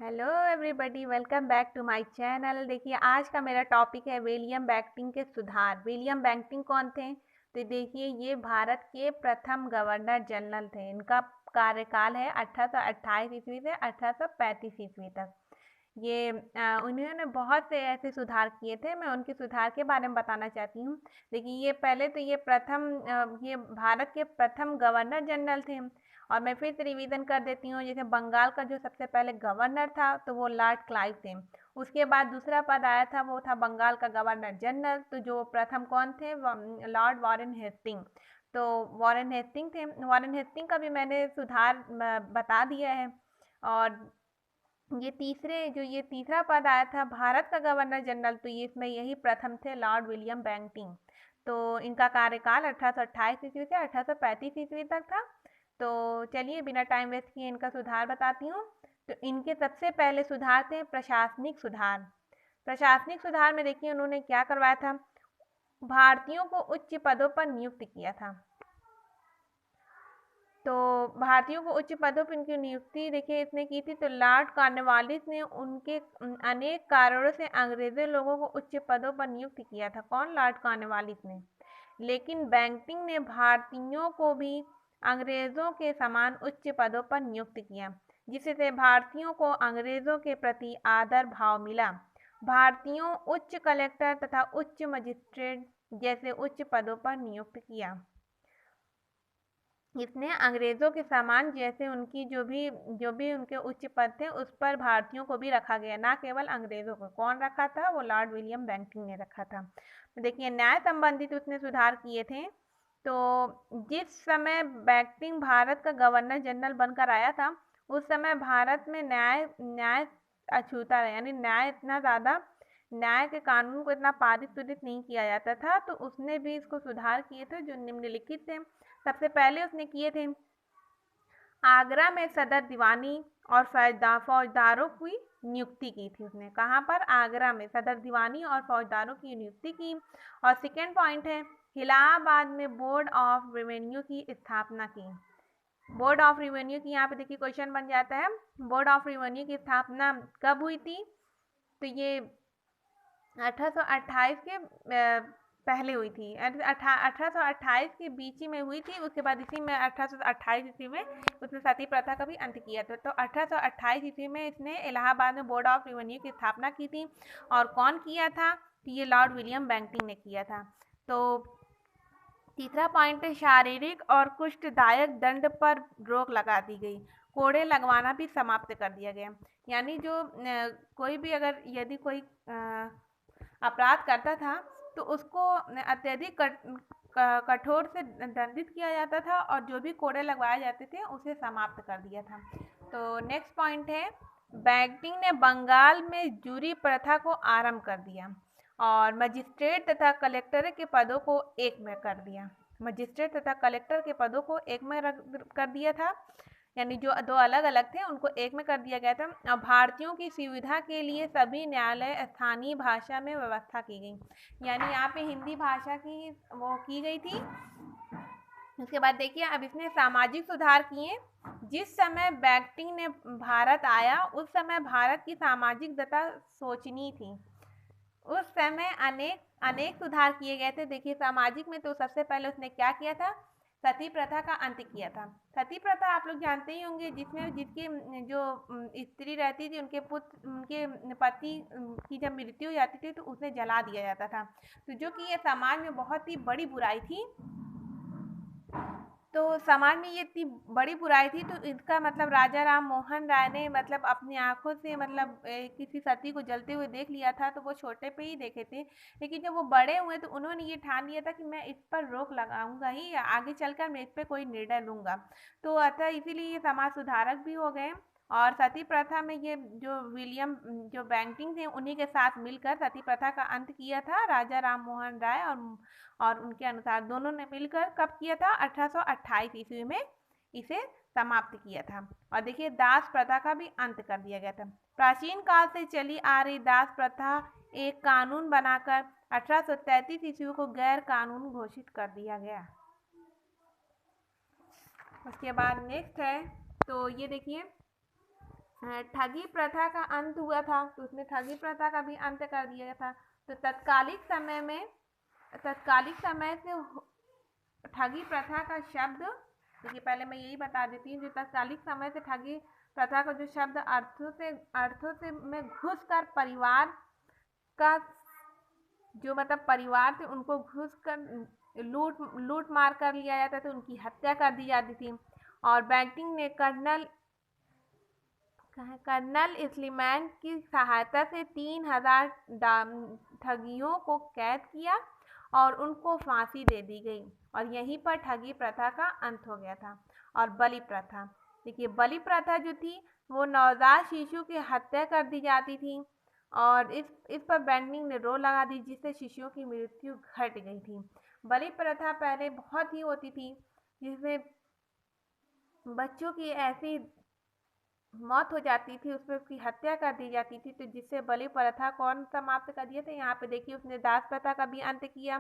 Hello everybody, welcome back to my channel. देखिए, आज का मेरा टॉपिक है विलियम बेंटिंक के सुधार। विलियम बेंटिंक कौन थे? तो देखिए, ये भारत के प्रथम गवर्नर जनरल थे। इनका कार्यकाल है 1828 ईस्वी से 1835 ईस्वी तक। ये उन्होंने बहुत से ऐसे सुधार किए थे। मैं उनके सुधार के बारे में बताना चाहती हूँ। देखिए, ये पहले तो ये भारत के प्रथम गवर्नर जनरल थे। और मैं फिर से रिवीजन कर देती हूँ। जैसे बंगाल का जो सबसे पहले गवर्नर था तो वो लॉर्ड क्लाइव थे। उसके बाद दूसरा पद आया था, वो था बंगाल का गवर्नर जनरल। तो जो प्रथम कौन थे? Lord Warren Hasting. तो वॉरेन हेस्टिंग थे। वॉरेन हेस्टिंग का भी मैंने सुधार बता दिया है। और ये तीसरा पद आया था भारत का गवर्नर जनरल, तो ये इसमें यही प्रथम थे, लॉर्ड विलियम बेंटिंक। तो इनका कार्यकाल 1828 ईस्वी से 1835 ईस्वी तक था। तो चलिए, बिना टाइम वेस्ट किए इनका सुधार बताती हूँ। तो इनके सबसे पहले सुधार थे प्रशासनिक सुधार। प्रशासनिक सुधार में देखिए, उन्होंने क्या करवाया था? भारतीयों को उच्च पदों पर नियुक्त किया था। तो भारतीयों को उच्च पदों पर इनकी नियुक्ति देखिए इसने की थी। तो लॉर्ड कॉर्नवालिस ने उनके अनेक कारणों से अंग्रेजों लोगों को उच्च पदों पर नियुक्त किया था। कौन? लॉर्ड कॉर्नवालिस ने। लेकिन बेंटिंक ने भारतीयों को भी अंग्रेजों के समान उच्च पदों पर नियुक्त किया, जिससे भारतीयों को अंग्रेजों के प्रति आदर भाव मिला। भारतीयों उच्च कलेक्टर तथा उच्च मजिस्ट्रेट जैसे उच्च पदों पर नियुक्त किया। इसने अंग्रेजों के समान जैसे उनकी जो भी उनके उच्च पद थे उस पर भारतीयों को भी रखा गया, ना केवल अंग्रेजों को। कौन रखा था? वो लॉर्ड विलियम बेंटिंक ने रखा था। तो देखिए, न्याय संबंधित उसने सुधार किए थे। तो जिस समय बेंटिंक भारत का गवर्नर जनरल बनकर आया था, उस समय भारत में न्याय न्याय अछूता रहा, यानी न्याय के कानून को इतना पारित तुरित नहीं किया जाता था। तो उसने भी इसको सुधार किए थे जो निम्नलिखित थे। सबसे पहले उसने किए थे, आगरा में सदर दीवानी और फौजदारों की नियुक्ति की थी उसने। कहाँ पर? आगरा में सदर दीवानी और फौजदारों की नियुक्ति की। और सेकेंड पॉइंट है, इलाहाबाद में बोर्ड ऑफ रेवेन्यू की स्थापना की। बोर्ड ऑफ रेवेन्यू की यहाँ पे देखिए क्वेश्चन बन जाता है। बोर्ड ऑफ रेवेन्यू की स्थापना कब हुई थी? तो ये 1828 के पहले हुई थी। 1828 के बीच ही में हुई थी। उसके बाद इसी में 1828 ईस्वी में उसने सती प्रथा का भी अंत किया था। तो 1828 ईस्वी में इसने इलाहाबाद में बोर्ड ऑफ रेवेन्यू की स्थापना की थी। और कौन किया था? तो ये लॉर्ड विलियम बेंटिंक ने किया था। तो तीसरा पॉइंट है, शारीरिक और कुष्ठदायक दंड पर रोक लगा दी गई। कोड़े लगवाना भी समाप्त कर दिया गया। यानी कोई भी अगर यदि कोई अपराध करता था तो उसको अत्यधिक कठोर से दंडित किया जाता था, और जो भी कोड़े लगवाए जाते थे उसे समाप्त कर दिया था। तो नेक्स्ट पॉइंट है, बेंटिंक ने बंगाल में जूरी प्रथा को आरंभ कर दिया और मजिस्ट्रेट तथा कलेक्टर के पदों को एक में कर दिया। मजिस्ट्रेट तथा कलेक्टर के पदों को एक में कर दिया था, यानी जो दो अलग अलग थे उनको एक में कर दिया गया था। और भारतीयों की सुविधा के लिए सभी न्यायालय स्थानीय भाषा में व्यवस्था की गई, यानी यहाँ पे हिंदी भाषा की वो की गई थी। उसके बाद देखिए, अब इसने सामाजिक सुधार किए। जिस समय बेंटिंक ने भारत आया उस समय भारत की सामाजिक दशा शोचनीय थी। उस समय अनेक अनेक सुधार किए गए थे। देखिए, सामाजिक में तो सबसे पहले उसने क्या किया था? सती प्रथा का अंत किया था। सती प्रथा आप लोग जानते ही होंगे, जिसमें जिसकी जो स्त्री रहती थी, उनके पति की जब मृत्यु हो जाती थी तो उसे जला दिया जाता था। तो जो कि ये समाज में बहुत ही बड़ी बुराई थी। तो समाज में ये इतनी बड़ी बुराई थी, तो इसका मतलब राजा राम मोहन राय ने मतलब अपनी आंखों से मतलब किसी सती को जलते हुए देख लिया था। तो वो छोटे पे ही देखे थे, लेकिन जब वो बड़े हुए तो उन्होंने ये ठान लिया था कि मैं इस पर रोक लगाऊंगा ही, आगे चलकर मैं इस पर कोई निर्णय लूंगा। तो अतः इसीलिए ये समाज सुधारक भी हो गए। और सती प्रथा में ये जो बेंटिंक थे उन्हीं के साथ मिलकर सती प्रथा का अंत किया था राजा राम मोहन राय। और उनके अनुसार दोनों ने मिलकर कब किया था? 1828 ईस्वी में इसे समाप्त किया था। और देखिए, दास प्रथा का भी अंत कर दिया गया था। प्राचीन काल से चली आ रही दास प्रथा एक कानून बनाकर 1833 ईस्वी को गैर कानून घोषित कर दिया गया। उसके बाद नेक्स्ट है, तो ये देखिए, ठगी प्रथा का अंत हुआ था, तो उसने ठगी प्रथा का भी अंत कर दिया था। तो तत्कालिक समय से ठगी प्रथा का शब्द, देखिए पहले मैं यही बता देती हूँ, जो तत्कालिक समय से ठगी प्रथा का जो शब्द अर्थों से में घुस कर परिवार का, जो मतलब परिवार थे उनको घुस कर लूट मार कर लिया जाता था, उनकी हत्या कर दी जाती थी। और बैंटिंग ने कर्नल स्लीमैन की सहायता से 3000 ठगियों को कैद किया और उनको फांसी दे दी गई, और यहीं पर ठगी प्रथा का अंत हो गया था। और बलि प्रथा, देखिए बलि प्रथा जो थी वो नवजात शिशु की हत्या कर दी जाती थी, और इस पर बैंटिंग ने रोक लगा दी, जिससे शिशुओं की मृत्यु घट गई थी। बलि प्रथा पहले बहुत ही होती थी, जिसमें बच्चों की ऐसी मौत हो जाती थी, उसमें उसकी हत्या कर दी जाती थी। तो जिससे बलि प्रथा कौन समाप्त कर दिया था, यहाँ पे देखिए उसने दास प्रथा का भी अंत किया,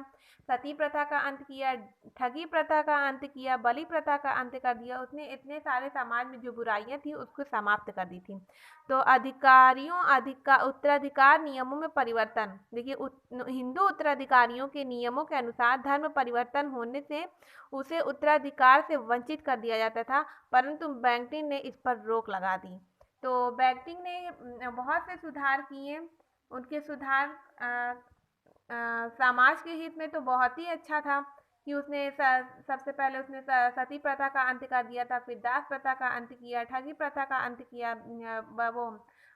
सती प्रथा का अंत किया, ठगी प्रथा का अंत किया, बलि प्रथा का अंत कर दिया। उसने इतने सारे समाज में जो बुराइयां थी उसको समाप्त कर दी थी। तो उत्तराधिकार नियमों में परिवर्तन, देखिए हिंदू उत्तराधिकारियों के नियमों के अनुसार धर्म परिवर्तन होने से उसे उत्तराधिकार से वंचित कर दिया जाता था, परंतु बैंटिंग ने इस पर रोक लगा दी। तो बैंटिंग ने बहुत से सुधार किए, उनके सुधार समाज के हित में तो बहुत ही अच्छा था कि उसने सबसे पहले उसने सती प्रथा का अंत कर दिया था, फिर दास प्रथा का अंत किया, ठगी प्रथा का अंत किया, वो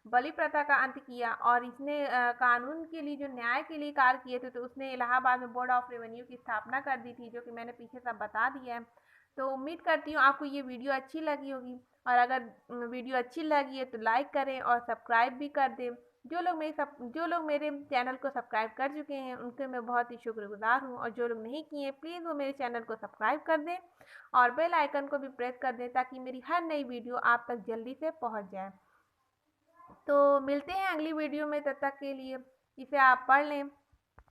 बलि प्रथा का अंत किया, और इसने कानून के लिए, जो न्याय के लिए कार्य किए थे, तो उसने इलाहाबाद में बोर्ड ऑफ रेवेन्यू की स्थापना कर दी थी, जो कि मैंने पीछे सब बता दिया है। तो उम्मीद करती हूँ आपको ये वीडियो अच्छी लगी होगी, और अगर वीडियो अच्छी लगी है तो लाइक करें और सब्सक्राइब भी कर दें। जो लोग मेरे चैनल को सब्सक्राइब कर चुके हैं उनके मैं बहुत ही शुक्रगुजार हूँ, और जो लोग नहीं किए प्लीज़ वो मेरे चैनल को सब्सक्राइब कर दें और बेल आइकन को भी प्रेस कर दें, ताकि मेरी हर नई वीडियो आप तक जल्दी से पहुँच जाए। तो मिलते हैं अगली वीडियो में, तब तक के लिए इसे आप पढ़ लें।